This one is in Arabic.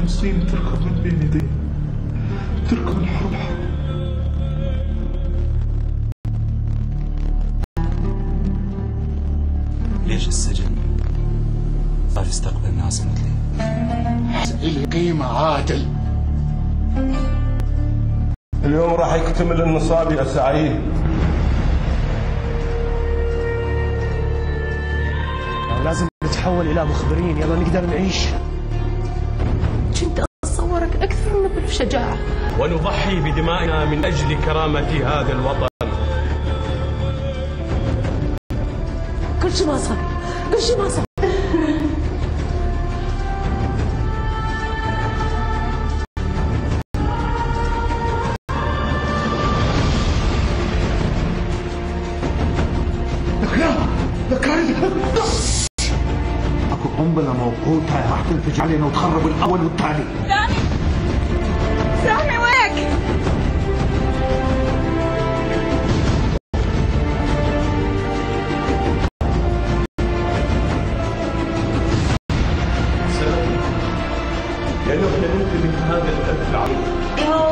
فلسطين تركض من بين يديه، تركض الحرب حرب. ليش السجن صار يستقبل ناس مثلي؟ إلي قيمة عادل. اليوم راح يكتمل النصاب يا سعيد. لازم نتحول إلى مخبرين يلا نقدر نعيش. كنت أتصورك أكثر منه بشجاعة. ونضحي بدمائنا من أجل كرامة هذا الوطن. كل شيء ما صار، كل شيء ما صار. اكو قنبله موقوته راح تنفجر علينا وتخرب الاول والثاني. سامي وينك؟ لأنه احنا ننتبه هذا الألف العظيم.